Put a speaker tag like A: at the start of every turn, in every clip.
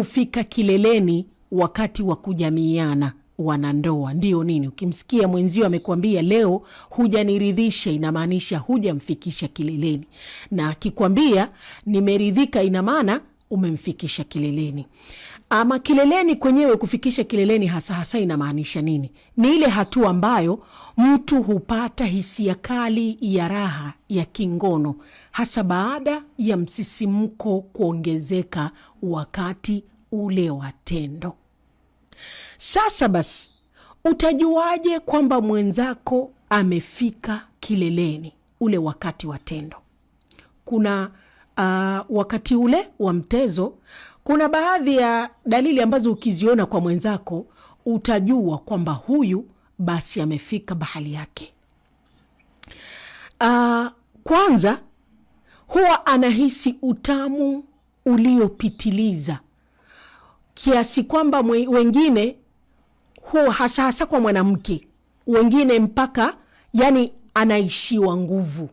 A: kufika kileleni wakati wa kujamiiana wanandoa. Ndio nini? Ukimsikia mwenzio amekwambia leo hujaniridhisha, inamaanisha hujamfikisha kileleni. Na akikwambia nimeridhika, ina maana umemfikisha kileleni. Ama kileleni kwenyewe, kufikisha kileleni hasa inamaanisha nini? Ni ile hatua ambayo mtu hupata hisia kali ya raha ya kingono, hasa baada ya msisimko kuongezeka wakati ule wa tendo. Sasa basi, utajuaje kwamba mwenzako amefika kileleni ule wakati wa tendo? Kuna wakati ule wa mtezo, kuna baadhi ya dalili ambazo ukiziona kwa mwenzako utajua kwamba huyu basi amefika bahali yake. Kwanza, huwa anahisi utamu uliopitiliza kiasi kwamba wengine, huwa hasa kwa mwanamke, wengine mpaka yani anaishiwa nguvu.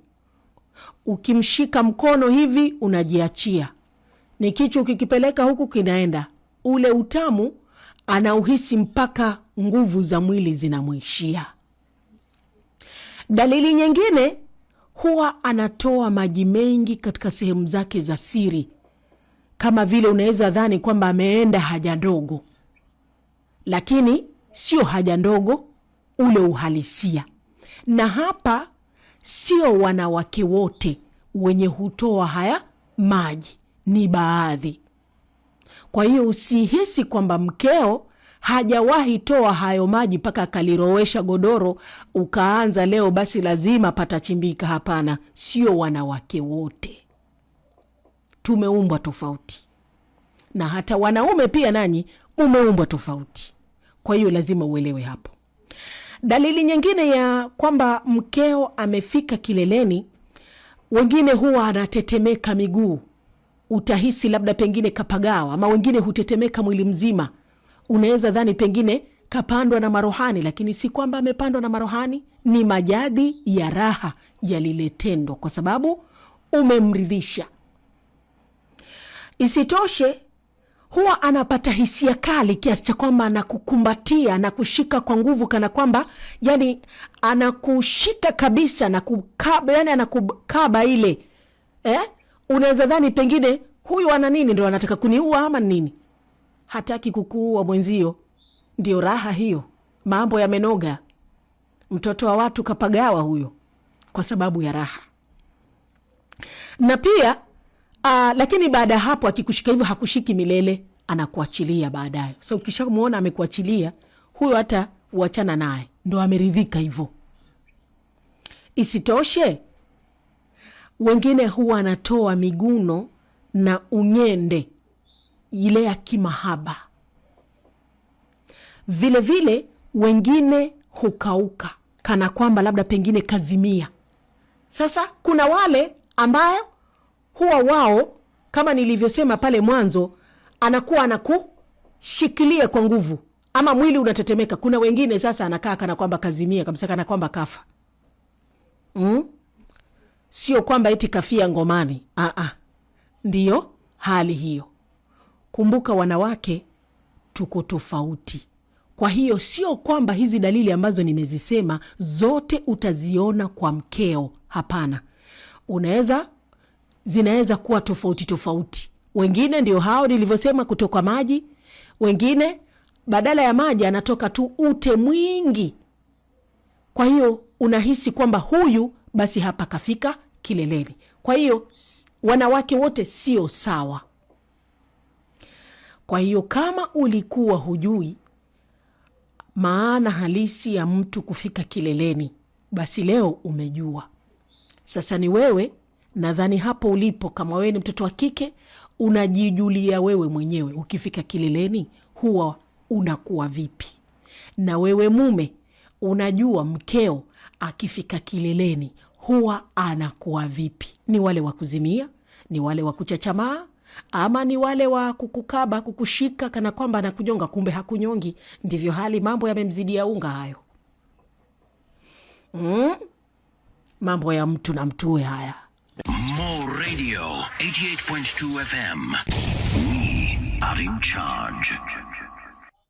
A: Ukimshika mkono hivi unajiachia, ni kichwa ukikipeleka huku kinaenda. Ule utamu anauhisi mpaka nguvu za mwili zinamwishia. Dalili nyingine, huwa anatoa maji mengi katika sehemu zake za siri, kama vile unaweza dhani kwamba ameenda haja ndogo, lakini sio haja ndogo, ule uhalisia. Na hapa sio wanawake wote wenye hutoa haya maji, ni baadhi. Kwa hiyo usihisi kwamba mkeo hajawahi toa hayo maji paka akalirowesha godoro ukaanza leo basi lazima patachimbika. Hapana, sio wanawake wote. Tumeumbwa tofauti. Na hata wanaume pia nanyi umeumbwa tofauti. Kwa hiyo lazima uelewe hapo. Dalili nyingine ya kwamba mkeo amefika kileleni, wengine huwa anatetemeka miguu. Utahisi labda pengine kapagawa, ama wengine hutetemeka mwili mzima. Unaweza dhani pengine kapandwa na marohani, lakini si kwamba amepandwa na marohani, ni majadi ya raha ya lile tendo, kwa sababu umemridhisha. Isitoshe, huwa anapata hisia kali kiasi cha kwamba anakukumbatia na kushika kwa nguvu, kana kwamba yani anakushika kabisa na kukaba, yani anakukaba ile. Unaweza dhani pengine huyu ana nini, ndio anataka kuniua ama nini? Hataki kukuua mwenzio. Ndio raha hiyo. Mambo yamenoga. Mtoto wa watu kapagawa huyo kwa sababu ya raha. Na pia lakini baada hapo akikushika hivyo hakushiki milele, anakuachilia baadaye. So ukishamuona amekuachilia, huyo hata uachana naye, ndo ameridhika hivyo. Isitoshe, wengine huwa anatoa miguno na unyende ile ya kimahaba. Vile vile wengine hukauka kana kwamba labda pengine kazimia. Sasa kuna wale ambayo huwa wao, kama nilivyosema pale mwanzo, anakuwa anakushikilia kwa nguvu ama mwili unatetemeka. Kuna wengine sasa anakaa kana kwamba kazimia kabisa, kana kwamba kafa. Sio kwamba eti kafia ngomani. Ndiyo hali hiyo. Kumbuka wanawake tuko tofauti. Kwa hiyo sio kwamba hizi dalili ambazo nimezisema zote utaziona kwa mkeo. Hapana. Zinaweza kuwa tofauti. Wengine ndio hao nilivyosema, kutoka maji. Wengine badala ya maji anatoka tu ute mwingi. Kwa hiyo unahisi kwamba huyu basi hapa kafika kileleni. Kwa hiyo wanawake wote sio sawa. Kwa hiyo kama ulikuwa hujui maana halisi ya mtu kufika kileleni, basi leo umejua. Sasa ni wewe, nadhani hapo ulipo, kama wewe ni mtoto wa kike, unajijulia wewe mwenyewe ukifika kileleni huwa unakuwa vipi. Na wewe mume, unajua mkeo akifika kileleni huwa anakuwa vipi. Ni wale wa kuzimia, ni wale wa kuchachamaa, ama ni wale wa kukukaba, kukushika kana kwamba anakunyonga, kumbe hakunyongi. Ndivyo hali, mambo yamemzidia unga hayo. Mambo ya mtu na mtuwe haya.
B: Mo Radio 88.2 FM. We are in charge.